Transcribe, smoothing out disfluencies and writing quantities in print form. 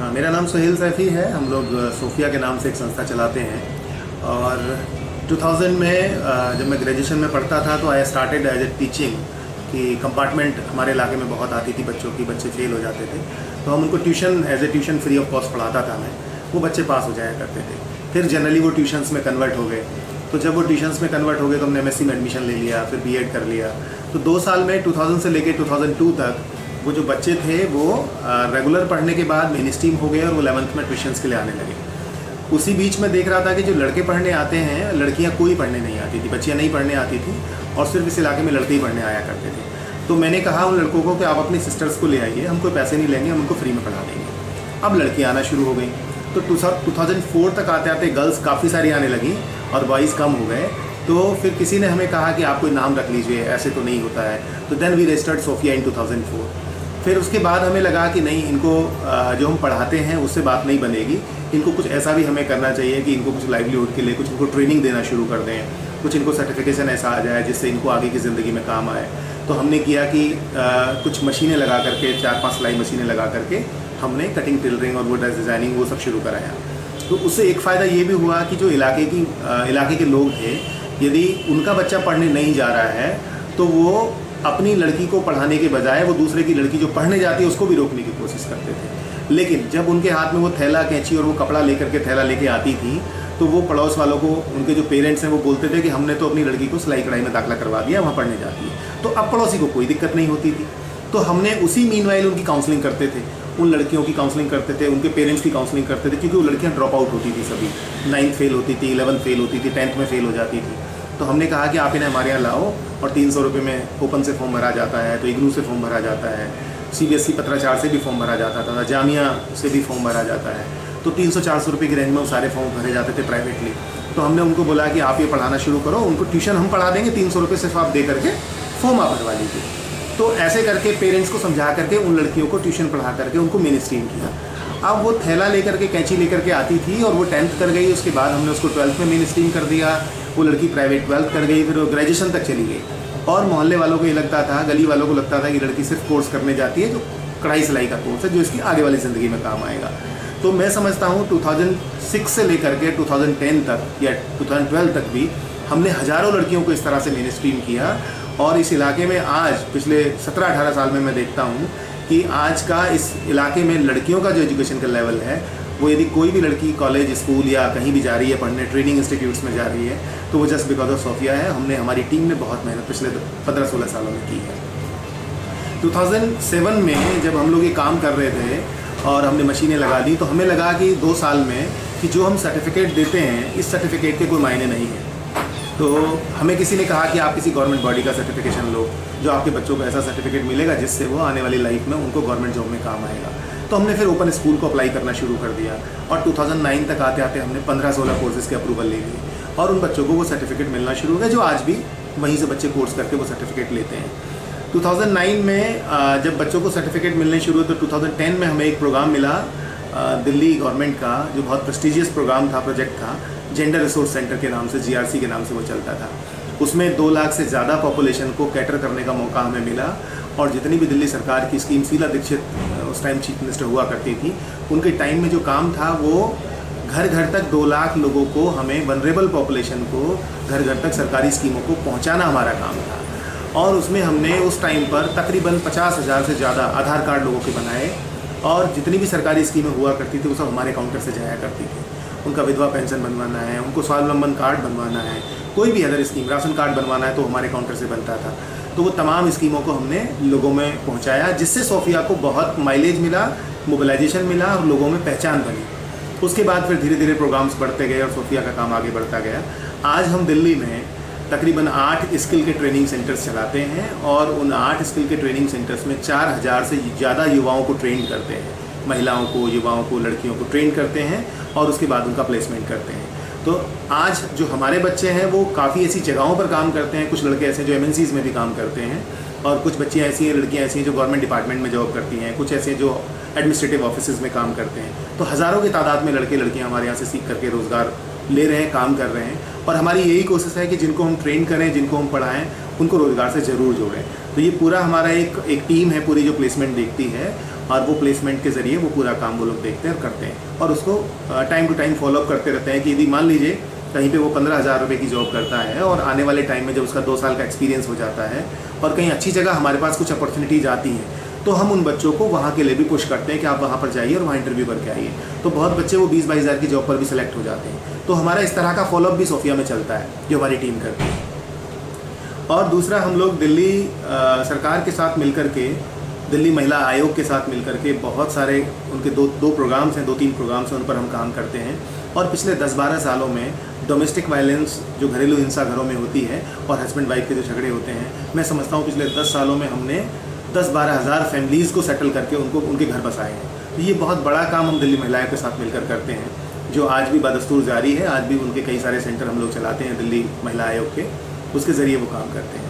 हाँ, मेरा नाम सुहेल सैफ़ी है। हम लोग सोफिया के नाम से एक संस्था चलाते हैं और 2000 में जब मैं ग्रेजुएशन में पढ़ता था तो I started as a teaching कि कंपार्टमेंट हमारे इलाके में बहुत आती थी बच्चों की, बच्चे फेल हो जाते थे तो हम उनको tuition as a tuition free of cost पढ़ाता था मैं, वो बच्चे पास हो जाया करते थे। फिर जनरली वो ट्यूशन्स में कन्वर्ट हो गए, तो जब वो ट्यूशन्स में कन्वर्ट हो गए तो हमने एमएससी में एडमिशन ले लिया, फिर बीएड कर लिया। तो 2 साल में 2000 से लेकर 2002 तक वो जो बच्चे थे वो रेगुलर पढ़ने के बाद मेन स्ट्रीम हो गए और वो 11th में ट्यूशन्स के लिए आने लगे। उसी बीच में देख रहा था कि जो लड़के पढ़ने आते हैं, लड़कियां कोई पढ़ने नहीं आती थी, बच्चियां नहीं पढ़ने आती थी और सिर्फ इस इलाके में लड़के ही पढ़ने आया करते थे। तो मैंने कहा उन लड़कों को कि आप अपनी सिस्टर्स को ले आइए, हम कोई पैसे नहीं लेंगे, हम उनको फ्री में पढ़ा देंगे। अब लड़कियाँ आना शुरू हो गई, तो 2004 तक आते आते गर्ल्स काफ़ी सारी आने लगी और बॉयज़ कम हो गए। तो फिर किसी ने हमें कहा कि आप कोई नाम रख लीजिए, ऐसे तो नहीं होता है। तो देन वी रजिस्टर्ड सोफिया इन 2004। फिर उसके बाद हमें लगा कि नहीं, इनको जो हम पढ़ाते हैं उससे बात नहीं बनेगी, इनको कुछ ऐसा भी हमें करना चाहिए कि इनको कुछ लाइवलीहुड के लिए कुछ इनको ट्रेनिंग देना शुरू कर दें, कुछ इनको सर्टिफिकेशन ऐसा आ जाए जिससे इनको आगे की ज़िंदगी में काम आए। तो हमने किया कि कुछ मशीनें लगा करके, 4-5 सिलाई मशीनें लगा करके हमने कटिंग, टेलरिंग और वो ड्रेस डिज़ाइनिंग वो सब शुरू कराया। तो उससे एक फ़ायदा ये भी हुआ कि जो इलाके के लोग थे, यदि उनका बच्चा पढ़ने नहीं जा रहा है तो वो अपनी लड़की को पढ़ाने के बजाय वो दूसरे की लड़की जो पढ़ने जाती है उसको भी रोकने की कोशिश करते थे। लेकिन जब उनके हाथ में वो थैला, कैंची और वो कपड़ा लेकर के थैला लेके आती थी तो वो पड़ोस वालों को, उनके जो पेरेंट्स हैं वो बोलते थे कि हमने तो अपनी लड़की को सिलाई कढ़ाई में दाखिला करवा दिया, वहाँ पढ़ने जाती है। तो अब पड़ोसी को कोई दिक्कत नहीं होती थी। तो हमने उसी मीनवाइल उनकी काउंसलिंग करते थे, उन लड़कियों की काउंसलिंग करते थे, उनके पेरेंट्स की काउंसलिंग करते थे, क्योंकि वो लड़कियाँ ड्रॉप आउट होती थी सभी, 9th फेल होती थी, 11th फेल होती थी, 10th में फेल हो जाती थी। तो हमने कहा कि आप इन्हें हमारे यहाँ लाओ और 300 रुपये में ओपन से फॉर्म भरा जाता है, तो इग्नू से फॉर्म भरा जाता है, CBSE पत्राचार से भी फॉर्म भरा जाता था, जामिया से भी फॉर्म भरा जाता है। तो 300-400 रुपये की रेंज में वो सारे फॉर्म भरे जाते थे प्राइवेटली। तो हमने उनको बोला कि आप ये पढ़ाना शुरू करो, उनको ट्यूशन हम पढ़ा देंगे, 300 रुपये सिर्फ आप दे करके फॉर्म आप भरवा लीजिए। तो ऐसे करके पेरेंट्स को समझा करके उन लड़कियों को ट्यूशन पढ़ा करके उनको मेन स्ट्रीम किया। अब वो थैला लेकर के, कैंची लेकर के आती थी और वो 10th कर गई, उसके बाद हमने उसको 12th में मेन स्ट्रीम कर दिया। वो लड़की प्राइवेट 12th कर गई, फिर वो ग्रेजुएशन तक चली गई। और मोहल्ले वालों को ये लगता था, गली वालों को लगता था कि लड़की सिर्फ कोर्स करने जाती है, जो कढ़ाई सिलाई का कोर्स है, जो इसकी आगे वाली ज़िंदगी में काम आएगा। तो मैं समझता हूँ 2006 से लेकर के 2010 तक या 2012 तक भी हमने हज़ारों लड़कियों को इस तरह से मेन स्ट्रीम किया। और इस इलाके में आज पिछले 17-18 साल में मैं देखता हूँ कि आज का इस इलाके में लड़कियों का जो एजुकेशन का लेवल है, वो यदि कोई भी लड़की कॉलेज, स्कूल या कहीं भी जा रही है पढ़ने, ट्रेनिंग इंस्टीट्यूट्स में जा रही है, तो वो जस्ट बिकॉज ऑफ सोफिया है। हमारी टीम ने बहुत मेहनत पिछले 15-16 सालों में की है। 2007 में जब हम लोग ये काम कर रहे थे और हमने मशीनें लगा दी, तो हमें लगा कि 2 साल में कि जो हम सर्टिफिकेट देते हैं, इस सर्टिफिकेट के कोई मायने नहीं है। तो हमें किसी ने कहा कि आप किसी गवर्नमेंट बॉडी का सर्टिफिकेशन लो, जो आपके बच्चों को ऐसा सर्टिफिकेट मिलेगा जिससे वो आने वाली लाइफ में उनको गवर्नमेंट जॉब में काम आएगा। तो हमने फिर ओपन स्कूल को अप्लाई करना शुरू कर दिया और 2009 तक आते आते हमने 15-16 कोर्सेज़ के अप्रूवल ले लिए और उन बच्चों को वो सर्टिफिकेट मिलना शुरू हो गया, जो आज भी वहीं से बच्चे कोर्स करके वो सर्टिफिकेट लेते हैं। 2009 में जब बच्चों को सर्टिफिकेट मिलने शुरू हुए तो 2010 में हमें एक प्रोग्राम मिला दिल्ली गवर्नमेंट का, जो बहुत प्रेस्टिजियस प्रोग्राम था, प्रोजेक्ट था, जेंडर रिसोर्स सेंटर के नाम से, GRC के नाम से वो चलता था। उसमें 2 लाख से ज़्यादा पॉपुलेशन को कैटर करने का मौका हमें मिला और जितनी भी दिल्ली सरकार की स्कीम, शीला दीक्षित उस टाइम चीफ मिनिस्टर हुआ करती थी, उनके टाइम में जो काम था वो घर घर तक 2 लाख लोगों को, हमें वनरेबल पॉपुलेशन को घर घर तक सरकारी स्कीमों को पहुंचाना हमारा काम था। और उसमें हमने उस टाइम पर तकरीबन 50,000 से ज़्यादा आधार कार्ड लोगों के बनाए और जितनी भी सरकारी स्कीमें हुआ करती थी वो सब हमारे काउंटर से जाया करती थी। उनका विधवा पेंशन बनवाना है, उनको स्वावलंबन कार्ड बनवाना है, कोई भी अदर स्कीम, राशन कार्ड बनवाना है, तो हमारे काउंटर से बनता था। तो वो तमाम स्कीमों को हमने लोगों में पहुंचाया, जिससे सोफिया को बहुत माइलेज मिला, मोबिलाइजेशन मिला और लोगों में पहचान बनी। उसके बाद फिर धीरे धीरे प्रोग्राम्स बढ़ते गए और सोफिया का काम आगे बढ़ता गया। आज हम दिल्ली में तकरीबन 8 स्किल के ट्रेनिंग सेंटर्स चलाते हैं और उन 8 स्किल के ट्रेनिंग सेंटर्स में 4000 से ज़्यादा युवाओं को ट्रेन करते हैं, महिलाओं को, युवाओं को, लड़कियों को ट्रेन करते हैं और उसके बाद उनका प्लेसमेंट करते हैं। तो आज जो हमारे बच्चे हैं वो काफ़ी ऐसी जगहों पर काम करते हैं। कुछ लड़के ऐसे जो MNCs में भी काम करते हैं और कुछ बच्चियाँ ऐसी हैं, लड़कियाँ ऐसी हैं जो गवर्नमेंट डिपार्टमेंट में जॉब करती हैं, कुछ ऐसे जो एडमिनिस्ट्रेटिव ऑफिस में काम करते हैं। तो हज़ारों की तादाद में लड़के लड़कियाँ हमारे यहाँ से सीख करके रोज़गार ले रहे हैं, काम कर रहे हैं। और हमारी यही कोशिश है कि जिनको हम ट्रेन करें, जिनको हम पढ़ाएं, उनको रोज़गार से ज़रूर जोड़ें। तो ये पूरा हमारा एक टीम है पूरी जो प्लेसमेंट देखती है और वो प्लेसमेंट के ज़रिए वो पूरा काम वो लोग देखते हैं और करते हैं, और उसको टाइम टू टाइम फॉलोअप करते रहते हैं कि यदि मान लीजिए कहीं पे वो 15,000 रुपये की जॉब करता है और आने वाले टाइम में जब उसका 2 साल का एक्सपीरियंस हो जाता है और कहीं अच्छी जगह हमारे पास कुछ अपॉर्चुनिटीज़ आती हैं, तो हम उन बच्चों को वहाँ के लिए भी पुश करते हैं कि आप वहाँ पर जाइए और वहाँ इंटरव्यू करके आइए। तो बहुत बच्चे वो 20-22 हज़ार की जॉब पर भी सेलेक्ट हो जाते हैं। तो हमारा इस तरह का फॉलोअप भी सोफिया में चलता है जो हमारी टीम करती है। और दूसरा, हम लोग दिल्ली सरकार के साथ मिलकर के, दिल्ली महिला आयोग के साथ मिलकर के बहुत सारे उनके दो प्रोग्राम्स हैं, 2-3 प्रोग्राम्स हैं, उन पर हम काम करते हैं। और पिछले 10-12 सालों में डोमेस्टिक वायलेंस, जो घरेलू हिंसा घरों में होती है और हस्बैंड वाइफ के जो झगड़े होते हैं, मैं समझता हूँ पिछले 10 सालों में हमने 10-12 हज़ार फैमिलीज़ को सेटल करके उनको उनके घर बसाए हैं। तो ये बहुत बड़ा काम हम दिल्ली महिलाओं के साथ मिलकर करते हैं, जो आज भी बदस्तूर जारी है। आज भी उनके कई सारे सेंटर हम लोग चलाते हैं दिल्ली महिला आयोग के, उसके ज़रिए वो काम करते हैं।